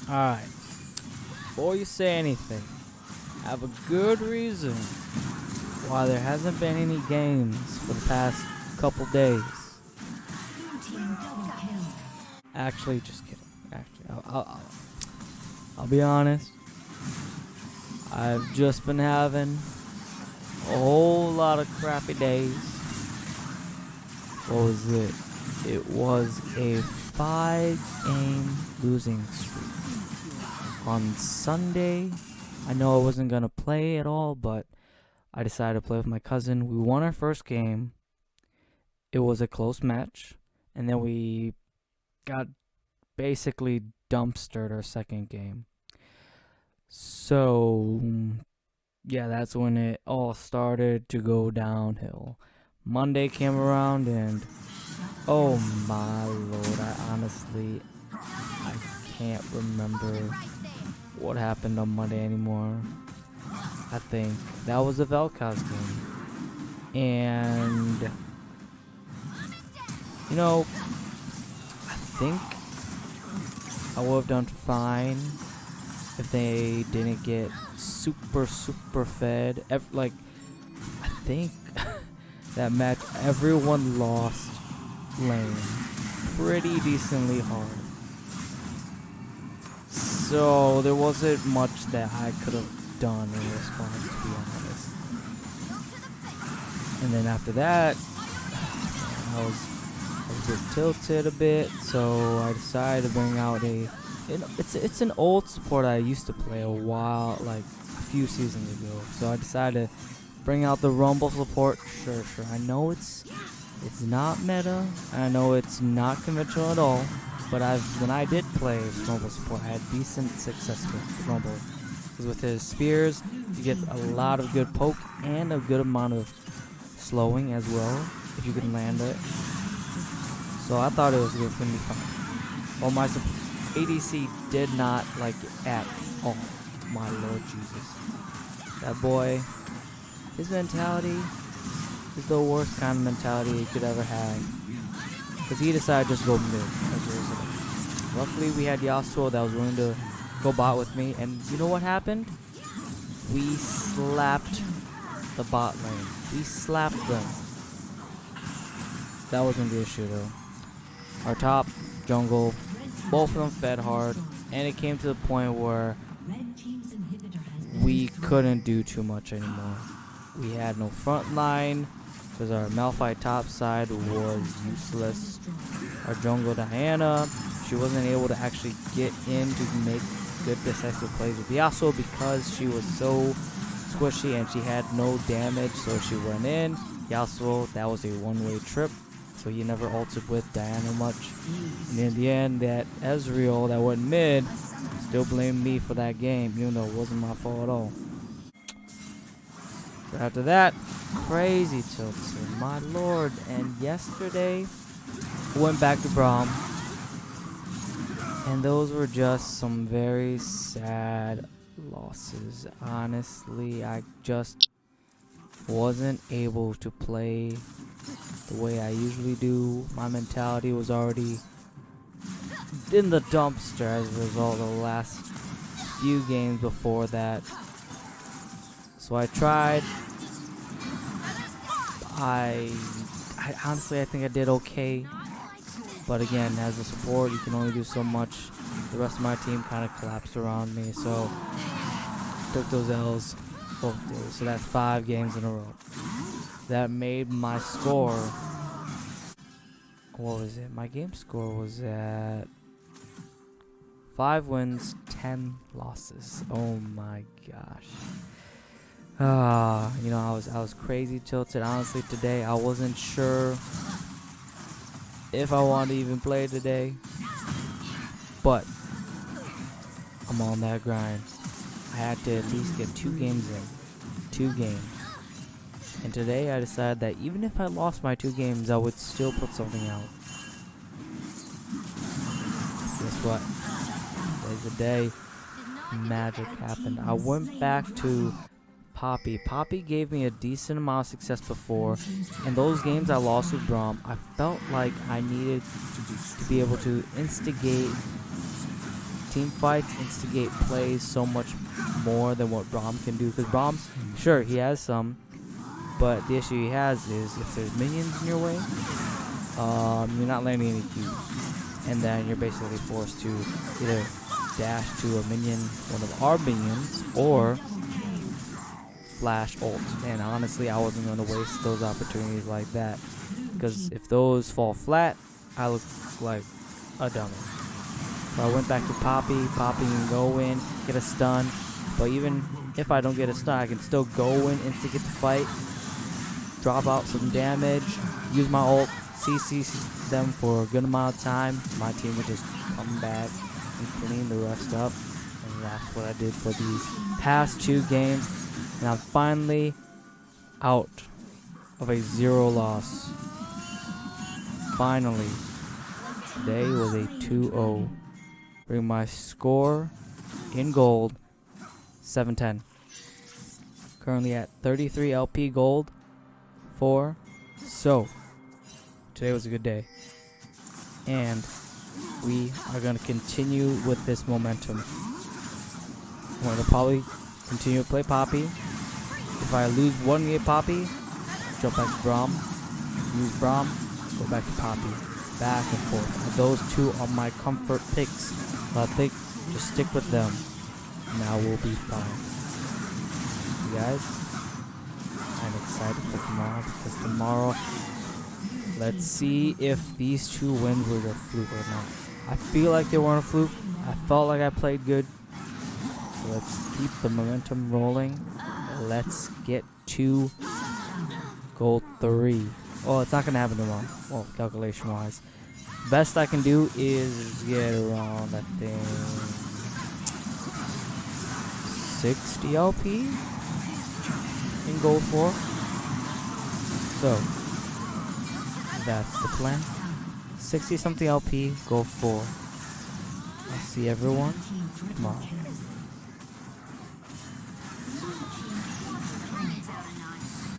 Alright, before you say anything, I have a good reason why there hasn't been any games for the past couple days. Actually, just kidding. Actually, I'll be honest. I've just been having a whole lot of crappy days. What was it? It was a 5-game losing streak. On Sunday, I know I wasn't going to play at all, but I decided to play with my cousin. We won our first game. It was a close match. And then we got basically dumpstered our second game. So, yeah, that's when it all started to go downhill. Monday came around and, oh my lord, I can't remember what happened on Monday anymore. I think that was the Vel'Koz game. And, you know, I think I would have done fine if they didn't get super fed. I think that match, everyone lost lane pretty decently hard. So there wasn't much that I could have done in response, to be honest. And then after that, I was a bit tilted a bit, so I decided to bring out it's an old support I used to play a few seasons ago. So I decided to bring out the Rumble support. Sure. I know it's not meta, and I know it's not conventional at all. But when I did play Rumble support, I had decent success with Rumble. Because with his spears, you get a lot of good poke and a good amount of slowing as well, if you can land it. So I thought it was going to be fine. Well, my ADC did not like it at all. My Lord Jesus. That boy, his mentality is the worst kind of mentality he could ever have. Because he decided to just go mid. Luckily, we had Yasuo that was willing to go bot with me. And you know what happened? We slapped the bot lane. We slapped them. That wasn't the issue, though. Our top jungle, both of them fed hard. And it came to the point where we couldn't do too much anymore. We had no front line because our Malphite top side was useless. Our jungle Diana, she wasn't able to actually get in to make good decisive plays with Yasuo because she was so squishy and she had no damage, so she went in. Yasuo, that was a one-way trip, so he never ulted with Diana much. And in the end, that Ezreal that went mid still blamed me for that game, even though it wasn't my fault at all. So after that, crazy tilts, my lord. And yesterday, went back to Braum, and those were just some very sad losses. Honestly, I just wasn't able to play the way I usually do. My mentality was already in the dumpster as a result of the last few games before that. So I tried. I honestly, I think I did okay. But again, as a support, you can only do so much. The rest of my team kind of collapsed around me, so took those L's both days. So that's 5 games in a row. That made my score. What was it? My game score was at 5 wins, 10 losses. Oh my gosh. You know, I was crazy tilted. Honestly, today I wasn't sure if I wanted to even play today, but I'm on that grind. I had to at least get 2 games in. 2 games. And today I decided that even if I lost my 2 games, I would still put something out. Guess what? Today's the day. Magic happened. I went back to Poppy. Poppy gave me a decent amount of success before, and those games I lost with Braum, I felt like I needed to be able to instigate team fights instigate plays so much more than what Braum can do. Because Braum, sure, he has some, but the issue he has is if there's minions in your way, you're not landing any Qs. And then you're basically forced to either dash to a minion, one of our minions, or flash ult. And honestly, I wasn't going to waste those opportunities like that. Because if those fall flat, I look like a dummy. So I went back to Poppy. Poppy can go in, get a stun. But even if I don't get a stun, I can still go in, instigate the fight, drop out some damage, use my ult, CC them for a good amount of time. My team would just come back and clean the rest up. And that's what I did for these past 2 games. And I'm finally out of a 0 loss. Finally. Today was a 2-0. Bring my score in gold 710. Currently at 33 LP gold 4. So today was a good day. And we are going to continue with this momentum. I'm going to probably continue to play Poppy. If I lose one game Poppy, jump back to Braum. Use Braum, go back to Poppy. Back and forth. And those 2 are my comfort picks. So I think just stick with them. Now we'll be fine. You guys, I'm excited for tomorrow because tomorrow, let's see if these 2 wins were a fluke or not. I feel like they weren't a fluke. I felt like I played good. So let's keep the momentum rolling. Let's get to goal 3. Oh, it's not going to happen tomorrow. Well, calculation-wise. Best I can do is get around, I think, 60 LP in goal 4. So, that's the plan. 60-something LP, goal 4. I'll see everyone tomorrow.